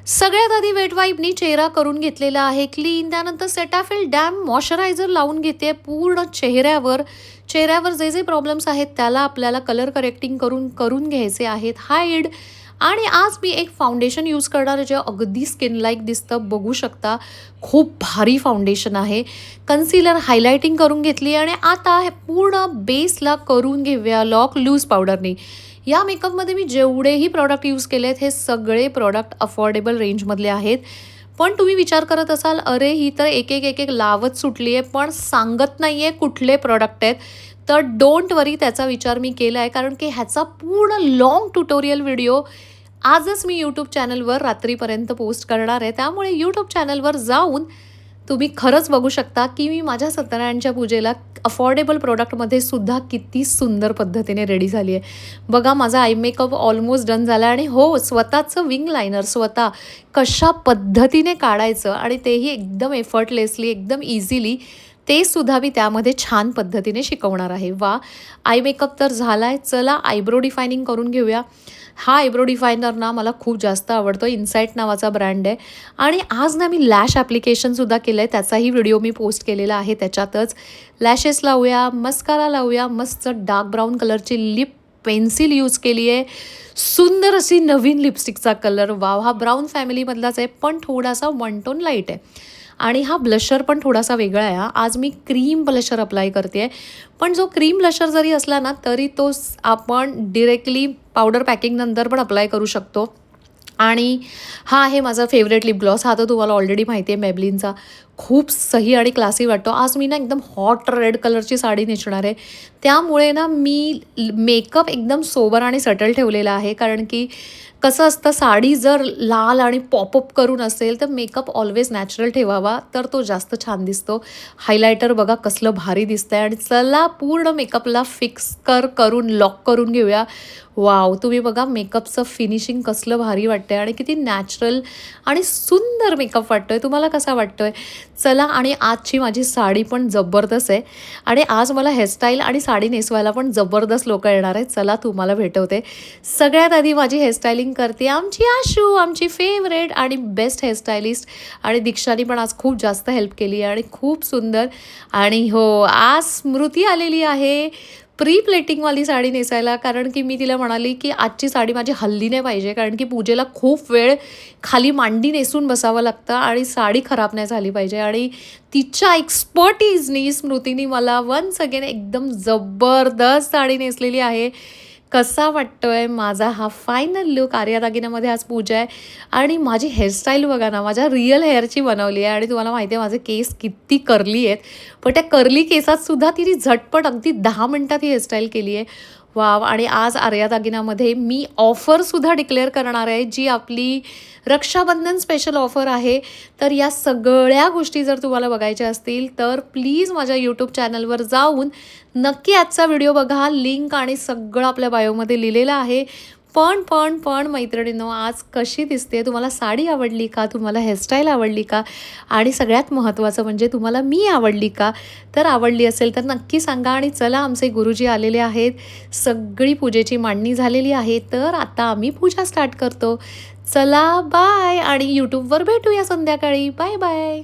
सगळ्यात आधी वेट वाईपनी चेहरा करून घेतलेला आहे क्लीन. त्यानंतर सेटाफिल डॅम मॉइश्चरायझर लावून घेते पूर्ण चेहऱ्यावर. चेहऱ्यावर जे जे प्रॉब्लेम्स आहेत त्याला आपल्याला कलर करेक्टिंग करून करून घ्यायचे आहेत हाईड. आणि आज मी एक फाउंडेशन यूज करणार आहे जे अगदी स्किन लाईक दिसतं, बघू शकता. खूप भारी फाउंडेशन आहे. कन्सिलर हायलायटिंग करून घेतली आणि आता हे पूर्ण बेसला करून घेऊया लॉक लूज पावडरनी. या मेकअपमध्ये मी जेवढेही प्रॉडक्ट यूज केले आहेत हे सगळे प्रॉडक्ट अफोर्डेबल रेंजमधले आहेत. पण तुम्ही विचार करत असाल, अरे ही तर एक एक एक एक लावत सुटली आहे पण सांगत नाही आहे कुठले प्रॉडक्ट आहेत. तर डोंट वरी, त्याचा विचार मी केला आहे, कारण की ह्याचा पूर्ण लॉंग ट्युटोरियल व्हिडिओ आजच मी यूट्यूब चॅनलवर रात्रीपर्यंत पोस्ट करणार आहे. त्यामुळे यूट्यूब चॅनलवर जाऊन तुम्ही खरंच बघू शकता की मी माझ्या सत्यनारायणच्या पूजेला अफोर्डेबल प्रोडक्टमध्ये सुद्धा किती सुंदर पद्धतीने रेडी झाली आहे. बघा, माझा आय मेकअप ऑलमोस्ट डन झाला आणि हो, स्वतःचं विंग लायनर स्वतः कशा पद्धतीने काढायचं आणि तेही एकदम एफर्टलेसली, एकदम इझिली, ते सुद्धा मी त्यामध्ये छान पद्धतीने शिकवणार आहे. वा, आय मेकअप तर झाला आहे. चला आयब्रो डिफायनिंग करून घेऊया. हा आयब्रो डिफायनर ना मला खूप जास्त आवडतो. इनसाइट नावाचा ब्रँड आहे. आणि आज ना मी लॅश ॲप्लिकेशनसुद्धा केलं आहे, त्याचाही व्हिडिओ मी पोस्ट केलेला आहे. त्याच्यातच लॅशेस लावूया, मस्कारा लावूया, मस्त डार्क ब्राऊन कलरची लिप पेन्सिल यूज केली आहे. सुंदर अशी नवीन लिपस्टिकचा कलर. वाव, हा ब्राऊन फॅमिलीमधलाच आहे पण थोडासा वन टोन लाईट आहे. आणि हा ब्लशर पण थोडासा वेगळा आहे. आज मी क्रीम ब्लशर अप्लाय करते आहे. पण जो क्रीम ब्लशर जरी असला ना तरी तो आपण डिरेक्टली पावडर पॅकिंग नंतर पण अप्लाय करू शकतो. आणि हा आहे माझा फेवरेट लिप ग्लॉस. हा तर तुम्हाला ऑलरेडी माहिती आहे, मेबलिनचा. खूप सही आणि क्लासी वाटतो. आज मी ना एकदम हॉट रेड कलरची साडी नेसणार आहे. त्यामुळे ना मी मेकअप एकदम सोबर आणि सटल ठेवलेला आहे, कारण की कसं असतं, साडी जर लाल आणि पॉपअप करून असेल तर मेकअप ऑलवेज नॅचरल ठेवावा, तर तो जास्त छान दिसतो. हायलायटर बघा कसलं भारी दिसतंय. आणि चला पूर्ण मेकअपला फिक्स करून लॉक करून घेऊया. वाव, तुम्ही बघा मेकअपचं फिनिशिंग कसलं भारी वाटतंय आणि किती नॅचरल आणि सुंदर मेकअप वाटतोय. तुम्हाला कसा वाटतोय? चला, आणि आजची माझी साडी पण जबरदस्त आहे आणि आज मला हेअरस्टाईल आणि साडी नेसवायला पण जबरदस्त लोक येणार आहेत. चला तुम्हाला भेटवते. सगळ्यात आधी माझी हेअरस्टायलिंग करते आमची आशू, आमची फेवरेट आणि बेस्ट हेअरस्टायलिस्ट. आणि दीक्षानी पण आज खूप जास्त हेल्प केली आणि खूप सुंदर. आणि हो, आज स्मृती आलेली आहे प्री प्लेटिंगवाली साडी नेसायला, कारण की मी तिला म्हणाली की आजची साडी माझी हल्ली नाही पाहिजे, कारण की पूजेला खूप वेळ खाली मांडी नेसून बसावं लागतं आणि साडी खराब नाही झाली पाहिजे. आणि तिच्या एक्सपर्टीजनी स्मृतीनी मला वन्स अगेन एकदम जबरदस्त साडी नेसलेली आहे. कसा वाटतोय माझा हा फायनल लुक? आर्या दागिन्यामध्ये आज पूजा आहे आणि माझी हेअरस्टाईल बघा ना, माझ्या रिअल हेअरची बनवली आहे. आणि तुम्हाला माहिती आहे माझे केस किती कर्ली आहेत, पण त्या कर्ली केसात सुद्धा तिने झटपट अगदी 10 मिनटात ही हेअरस्टाईल केली आहे. वाव, आणि आज आर्या दागिन्यामध्ये मी ऑफरसुद्धा डिक्लेअर करणार आहे, जी आपली रक्षाबंधन स्पेशल ऑफर आहे. तर या सगळ्या गोष्टी जर तुम्हाला बघायच्या असतील तर प्लीज माझ्या यूट्यूब चॅनलवर जाऊन नक्की आजचा व्हिडिओ बघा. लिंक आणि सगळं आपल्या बायोमध्ये लिहिलेलं आहे. पण मैत्रिणींनो, आज कशी दिसते? तुम्हाला साडी आवडली का? तुम्हाला हेअरस्टाईल आवडली का? आणि सगळ्यात महत्त्वाचं म्हणजे तुम्हाला मी आवडली का? तर आवडली असेल तर नक्की सांगा. आणि चला, आमचे गुरुजी आलेले आहेत. सगळी पूजेची मांडणी झालेली आहे, तर आता आम्ही पूजा स्टार्ट करतो. चला बाय, आणि यूट्यूबवर भेटूया संध्याकाळी. Bye bye.